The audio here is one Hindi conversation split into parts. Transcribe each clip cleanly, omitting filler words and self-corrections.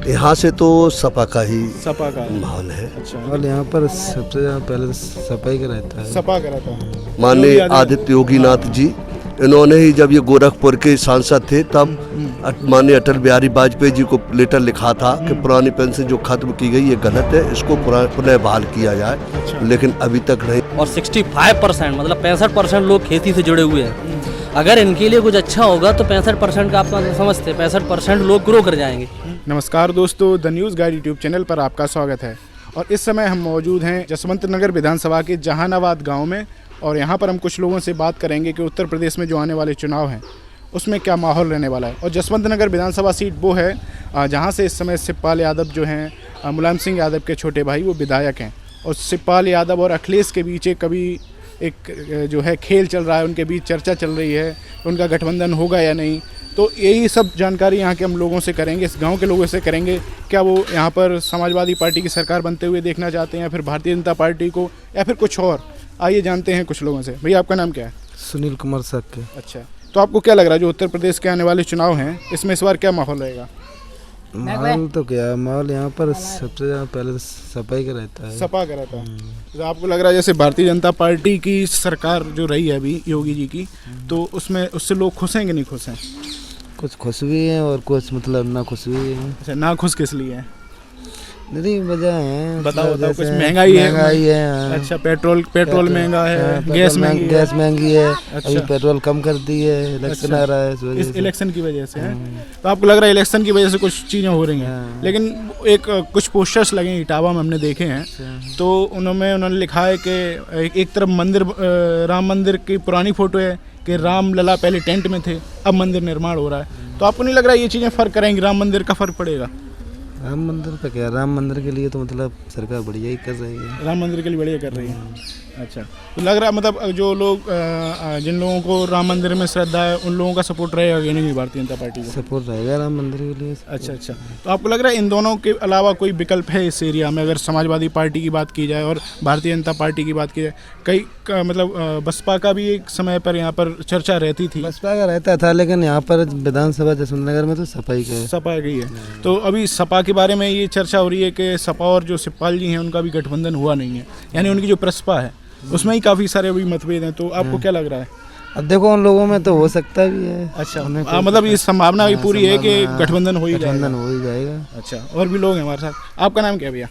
यहाँ से तो सपा का ही सपा का माहौल है। अच्छा, और यहाँ पर सबसे ज़्यादा पहले सफाई का रहता है। सपा का रहता है। माननीय आदित्य योगीनाथ जी, इन्होंने ही जब ये गोरखपुर के सांसद थे तब माननीय अटल बिहारी वाजपेयी जी को लेटर लिखा था कि पुरानी पेंशन जो खत्म की गई ये गलत है, इसको पुनः बहाल किया जाए, लेकिन अभी तक नहीं। और 65% मतलब 65% लोग खेती से जुड़े हुए हैं। अगर इनके लिए कुछ अच्छा होगा तो 65% का आप समझते हैं 65% लोग ग्रो कर जाएंगे। नमस्कार दोस्तों, the news guide YouTube channel पर आपका स्वागत है। और इस समय हम मौजूद हैं जसवंत नगर विधानसभा के जहानाबाद गांव में, और यहां पर हम कुछ लोगों से बात करेंगे कि उत्तर प्रदेश में जो आने वाले चुनाव हैं उसमें क्या माहौल रहने वाला है। और जसवंत नगर विधानसभा सीट वो है जहां से इस समय शिवपाल यादव जो हैं मुलायम सिंह यादव के छोटे भाई वो विधायक हैं, और शिवपाल यादव और अखिलेश के बीच एक जो है खेल चल रहा है, उनके बीच चर्चा चल रही है, उनका गठबंधन होगा या नहीं। तो यही सब जानकारी यहाँ के हम लोगों से करेंगे, इस गांव के लोगों से करेंगे। क्या वो यहाँ पर समाजवादी पार्टी की सरकार बनते हुए देखना चाहते हैं, या फिर भारतीय जनता पार्टी को, या फिर कुछ और। आइए जानते हैं कुछ लोगों से। भैया आपका नाम क्या है? सुनील कुमार सक्के। अच्छा, तो आपको क्या लग रहा है जो उत्तर प्रदेश के आने वाले चुनाव हैं इसमें इस बार क्या माहौल रहेगा? माहौल तो क्या, माहौल यहाँ पर सबसे ज़्यादा पहले सफाई का रहता है। सपा का रहता है। तो आपको लग रहा है जैसे भारतीय जनता पार्टी की सरकार जो रही है अभी योगी जी की, तो उससे लोग खुश हैं कि नहीं खुश हैं? कुछ खुश भी हैं और कुछ मतलब ना खुश भी हैं। अच्छा, ना खुश किस लिए है? नहीं वजह है, बताओ कुछ महंगाई है। अच्छा, पेट्रोल महंगा है, गैस महंगी है। अच्छा। अभी पेट्रोल कम कर दी है, इलेक्शन आ रहा है इस वजह इस से। इलेक्शन की वजह से है। तो आपको लग रहा है इलेक्शन की वजह से कुछ चीज़ें हो रही हैं। लेकिन कुछ पोस्टर्स लगे इटावा में हमने देखे हैं, तो उन्होंने लिखा है कि एक तरफ मंदिर राम मंदिर की पुरानी फोटो है कि राम लला पहले टेंट में थे, अब मंदिर निर्माण हो रहा है। तो आपको नहीं लग रहा है ये चीज़ें फ़र्क करेंगी, राम मंदिर का फ़र्क पड़ेगा? राम मंदिर पे क्या, राम मंदिर के लिए तो मतलब सरकार बढ़िया ही कर रही है। राम मंदिर के लिए बढ़िया कर रही है। अच्छा, तो लग रहा है मतलब जो लोग जिन लोगों को राम मंदिर में श्रद्धा है उन लोगों का सपोर्ट रहेगा या नहीं भारतीय जनता पार्टी को? सपोर्ट रहेगा राम मंदिर के लिए। अच्छा, तो आपको लग रहा है इन दोनों के अलावा कोई विकल्प है इस एरिया में? अगर समाजवादी पार्टी की बात की जाए और भारतीय जनता पार्टी की बात की जाए, कई मतलब बसपा का भी एक समय पर यहाँ पर चर्चा रहती थी। बसपा का रहता था, लेकिन यहाँ पर विधानसभा जसवंत नगर में तो सफाई का है। सपा की है। तो अभी सपा के बारे में ये चर्चा हो रही है कि सपा और जो शिवपाल जी हैं उनका भी गठबंधन हुआ नहीं है, यानी उनकी जो प्रसपा है उसमें ही काफ़ी सारे अभी मतभेद हैं। तो आपको क्या लग रहा है? अब देखो उन लोगों में तो हो सकता भी है। अच्छा, मतलब ये संभावना भी पूरी है कि गठबंधन हो ही जाएगा। अच्छा, और भी लोग हैं हमारे साथ। आपका नाम क्या है भैया?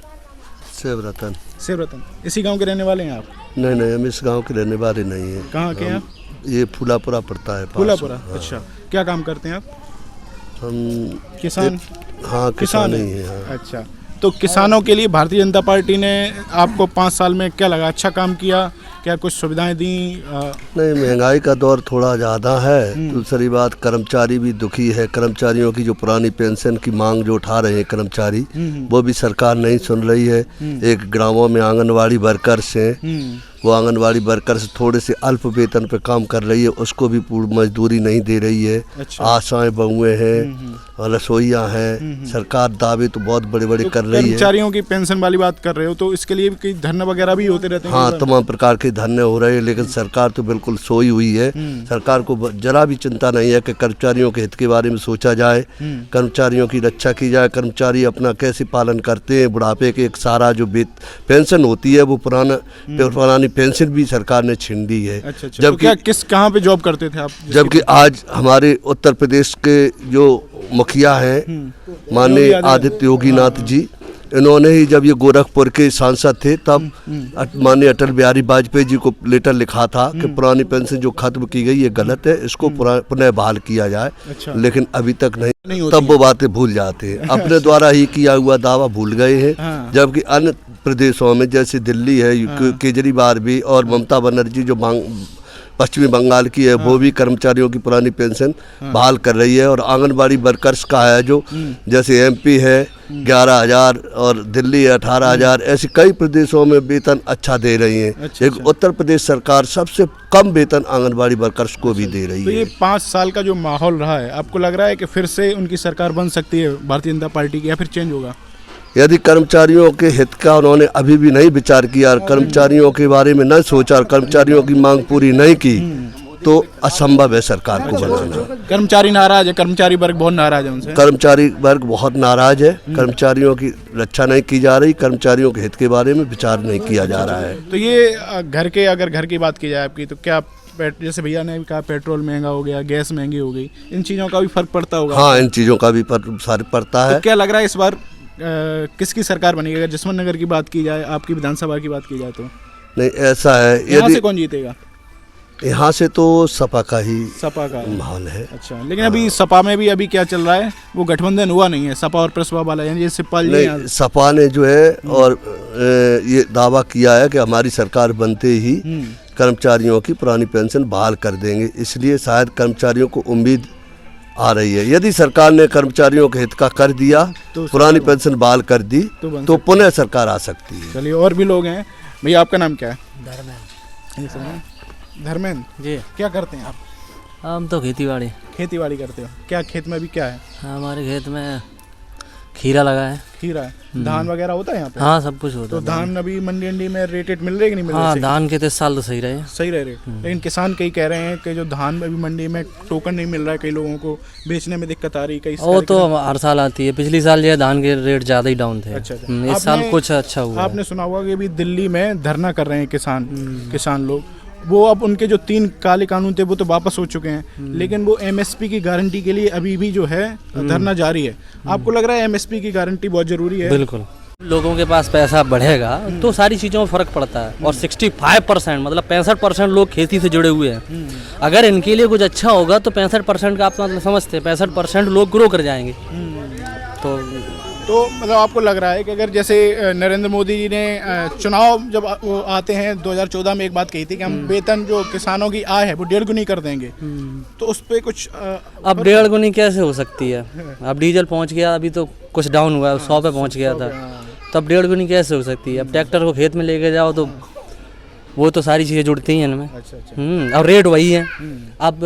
शिवरतन। शिवरतन, इसी गांव के रहने वाले हैं आप? नहीं, हम इस गांव के रहने वाले नहीं हैं। कहाँ के हैं आप? ये फूलापुरा पड़ता है। फूलापुरा। अच्छा, क्या काम करते हैं आप? हम किसान? हाँ, किसान ही हैं। हाँ। अच्छा, तो किसानों के लिए भारतीय जनता पार्टी ने आपको 5 साल में क्या लगा, अच्छा काम किया? क्या कुछ सुविधाएं दी? नहीं, महंगाई का दौर थोड़ा ज़्यादा है। दूसरी बात, कर्मचारी भी दुखी है। कर्मचारियों की जो पुरानी पेंशन की मांग जो उठा रहे हैं कर्मचारी, वो भी सरकार नहीं सुन रही है। एक ग्रामों में आंगनवाड़ी वर्कर्स हैं, वो आंगनवाड़ी वर्कर्स थोड़े से अल्प वेतन पे काम कर रही है, उसको भी पूरी मजदूरी नहीं दे रही है। अच्छा। आशाएं बहुएं हैं, रसोइयाँ हैं। सरकार दावे तो बहुत बड़े बड़े कर रही है। कर्मचारियों की पेंशन वाली बात कर रहे हो, तो इसके लिए भी धरना वगैरह भी होते रहते हैं? हाँ, तमाम प्रकार के धरने हो रहे हैं, लेकिन सरकार तो बिल्कुल सोई हुई है। सरकार को जरा भी चिंता नहीं है कि कर्मचारियों के हित के बारे में सोचा जाए, कर्मचारियों की रक्षा की जाए। कर्मचारी अपना कैसे पालन करते हैं, बुढ़ापे के एक सारा जो पेंशन होती है वो पुरानी पेंशन भी सरकार ने छीन दी है। अच्छा, जबकि कहाँ पे जॉब करते थे आप? जबकि आज हमारे उत्तर प्रदेश के जो मुखिया हैं माननीय आदित्य योगीनाथ जी, इन्होंने ही जब ये गोरखपुर के सांसद थे तब माननीय अटल बिहारी वाजपेयी जी को लेटर लिखा था कि पुरानी पेंशन जो खत्म की गई ये गलत है, इसको पुनः बहाल किया जाए। अच्छा। लेकिन अभी तक नहीं तब वो बातें भूल जाते हैं। अपने द्वारा ही किया हुआ दावा भूल गए हैं। हाँ। जबकि अन्य प्रदेशों में जैसे दिल्ली है, केजरीवाल भी और ममता बनर्जी जो पश्चिमी बंगाल की है, वो भी कर्मचारियों की पुरानी पेंशन बहाल कर रही है। और आंगनबाड़ी वर्कर्स का है जो जैसे एमपी है 11,000 और दिल्ली है 18,000, ऐसे कई प्रदेशों में वेतन अच्छा दे रही हैं। अच्छा, एक उत्तर प्रदेश सरकार सबसे कम वेतन आंगनबाड़ी वर्कर्स को भी दे रही है। तो ये 5 साल का जो माहौल रहा है, आपको लग रहा है कि फिर से उनकी सरकार बन सकती है भारतीय जनता पार्टी की, या फिर चेंज होगा? यदि कर्मचारियों के हित का उन्होंने अभी भी नहीं विचार किया, कर्मचारियों के बारे में न सोचा, कर्मचारियों की मांग पूरी नहीं की, तो असंभव है सरकार को बनाना। कर्मचारी नाराज है, कर्मचारी वर्ग बहुत नाराज है उनसे। कर्मचारी वर्ग बहुत नाराज है, कर्मचारियों की रक्षा नहीं की जा रही, कर्मचारियों के हित के बारे में विचार नहीं किया जा रहा है। तो ये अगर घर की बात की जाए आपकी, तो क्या जैसे भैया ने कहा पेट्रोल महंगा हो गया, गैस महंगी हो गई, इन चीज़ों का भी फर्क पड़ता होगा? हाँ, इन चीज़ों का भी फर्क पड़ता है। तो क्या लग रहा है इस बार किसकी सरकार बनेगी? अगर जसवंत नगर की बात की जाए, आपकी विधानसभा की बात की जाए तो? नहीं, ऐसा है, यहाँ से कौन जीतेगा? यहाँ से तो सपा का ही माहौल है। अच्छा, लेकिन अभी सपा में भी अभी क्या चल रहा है, वो गठबंधन हुआ नहीं है सपा और प्रसपा वाला, यानी ये सिपाल नहीं, सपा ने जो है और ये दावा किया है कि हमारी सरकार बनते ही कर्मचारियों की पुरानी पेंशन बहाल कर देंगे, इसलिए शायद कर्मचारियों को उम्मीद आ रही है। यदि सरकार ने कर्मचारियों के हित का कर दिया, तो पुरानी पेंशन बहाल कर दी, तो पुनः सरकार आ सकती है। चलिए, और भी लोग हैं। भैया आपका नाम क्या है? धर्मेंद्र जी। क्या करते हैं आप? हम तो खेती बाड़ी करते हो। क्या खेत में अभी क्या है? हमारे खेत में खीरा लगा है। खीरा है। धान वगैरह होता है यहाँ पे? हाँ, सब कुछ होता है। तो धान अभी मंडी में रेट मिल रहे कि नहीं मिल रहे? हाँ, धान के तो इस साल तो सही रहे रेट। लेकिन किसान कई कह रहे हैं कि जो धान अभी मंडी में टोकन नहीं मिल रहा है, कई लोगों को बेचने में दिक्कत आ रही है। वो तो हर साल आती है, पिछली साल जो है धान के रेट ज़्यादा ही डाउन थे। अच्छा। इस साल कुछ अच्छा हुआ। आपने सुना होगा कि अभी दिल्ली में धरना कर रहे हैं किसान लोग। वो अब उनके जो 3 काले कानून थे वो तो वापस हो चुके हैं, लेकिन वो एमएसपी की गारंटी के लिए अभी भी जो है धरना जारी है। आपको लग रहा है एमएसपी की गारंटी बहुत जरूरी है? बिल्कुल, लोगों के पास पैसा बढ़ेगा तो सारी चीज़ों में फ़र्क पड़ता है। और 65% मतलब 65% लोग खेती से जुड़े हुए हैं। अगर इनके लिए कुछ अच्छा होगा तो 65% का आप मतलब समझते हैं, 65% लोग ग्रो कर जाएंगे। तो मतलब आपको लग रहा है कि अगर जैसे नरेंद्र मोदी जी ने चुनाव जब वो आते हैं 2014 में एक बात कही थी कि हम वेतन जो किसानों की आय है वो 1.5 गुनी कर देंगे, तो उस पर कुछ अब 1.5 गुनी कैसे हो सकती है? अब डीजल पहुंच गया, अभी तो कुछ डाउन हुआ है, 100 पे पहुंच गया था, तब 1.5 गुनी कैसे हो सकती है? अब ट्रैक्टर को खेत में लेके जाओ तो वो तो सारी चीज़ें जुड़ती हैं इनमें। अच्छा। और रेट वही है। अब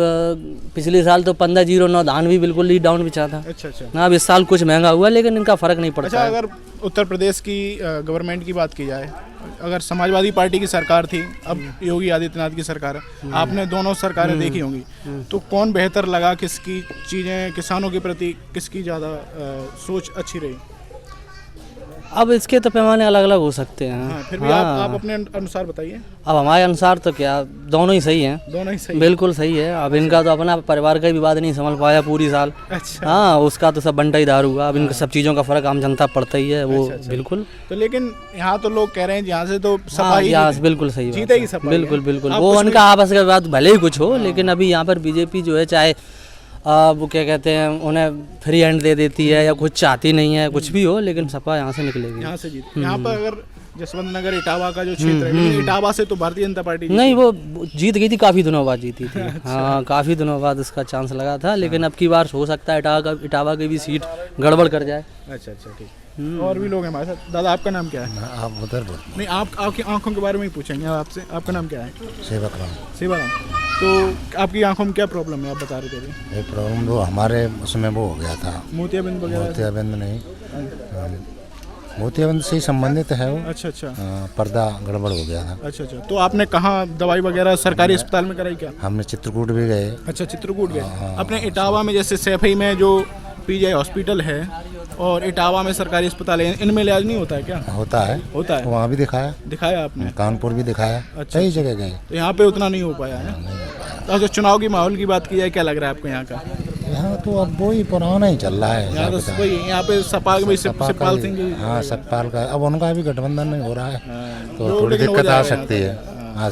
पिछले साल तो 1509 धान भी बिल्कुल ही डाउन बिछा था। अच्छा। अब इस साल कुछ महंगा हुआ, लेकिन इनका फर्क नहीं पड़ता। अच्छा, अगर उत्तर प्रदेश की गवर्नमेंट की बात की जाए, अगर समाजवादी पार्टी की सरकार थी, अब योगी आदित्यनाथ की सरकार है, आपने दोनों सरकारें देखी होंगी, तो कौन बेहतर लगा? किसकी चीज़ें किसानों के प्रति किसकी ज़्यादा सोच अच्छी रही? अब इसके तो पैमाने अलग अलग हो सकते हैं। हाँ, फिर भी आप अपने अनुसार बताइए। अब हमारे अनुसार तो क्या, दोनों ही सही हैं। दोनों ही सही, बिल्कुल सही है। अब इनका तो अपना परिवार का विवाद नहीं संभल पाया पूरी साल। अच्छा। हाँ, उसका तो सब बंटा ही दारू हुआ। अब इनका सब चीज़ों का फर्क आम जनता पड़ता ही है वो। अच्छा। बिल्कुल। तो लेकिन यहाँ तो लोग कह रहे हैं यहाँ से तो सपा ही बिल्कुल सही जीते ही सपा। बिल्कुल बिल्कुल, वो उनका आपस के बात भले ही कुछ हो, लेकिन अभी यहाँ पर बीजेपी जो है, चाहे वो क्या कहते हैं, उन्हें फ्री हैंड दे देती है या कुछ चाहती नहीं है, कुछ भी हो, लेकिन सपा यहाँ से निकलेगी। यहाँ से जीत। यहाँ पर अगर जसवंत नगर इटावा का जो क्षेत्र है, इटावा से तो भारतीय जनता पार्टी नहीं, वो जीत गई थी, काफ़ी दिनों बाद जीती थी। हाँ, काफ़ी दिनों बाद उसका चांस लगा था, लेकिन अब की बार हो सकता है इटावा की भी सीट गड़बड़ कर जाए। अच्छा, ठीक। और भी लोग हैं हमारे साथ। दादा, आपका नाम क्या है? आप उधर बोल। नहीं, आपकी आंखों के बारे में ही पूछेंगे आपसे। आपका नाम क्या है? सेवाराम। तो आपकी आंखों में क्या प्रॉब्लम है, आप बता रहे थे? प्रॉब्लम वो हमारे उसमें वो हो गया था, मोतियाबिंद वगैरह। मोतियाबिंद नहीं, मोतियाबिंद से ही संबंधित है वो। अच्छा। पर्दा गड़बड़ हो गया था। अच्छा। तो आपने कहाँ दवाई वगैरह सरकारी अस्पताल में कराई क्या? हमने चित्रकूट भी गए। अच्छा, चित्रकूट गए। अपने इटावा में जैसे सैफई में जो पीजीआई हॉस्पिटल है और इटावा में सरकारी अस्पताल है, इनमें इलाज नहीं होता है क्या? होता है। वहाँ भी दिखाया आपने? कानपुर भी दिखाया। अच्छा। कई जगह गए, तो यहाँ पे उतना नहीं हो पाया है। तो अच्छा, चुनाव की माहौल की बात की जाए, क्या लग रहा है आपको यहाँ का? यहाँ तो अब वही पुराना ही चल रहा है। यहाँ पे सपा सतपाल सिंह। हाँ, सतपाल का अब उनका भी गठबंधन नहीं हो रहा है, तो थोड़ी दिक्कत आ सकती है।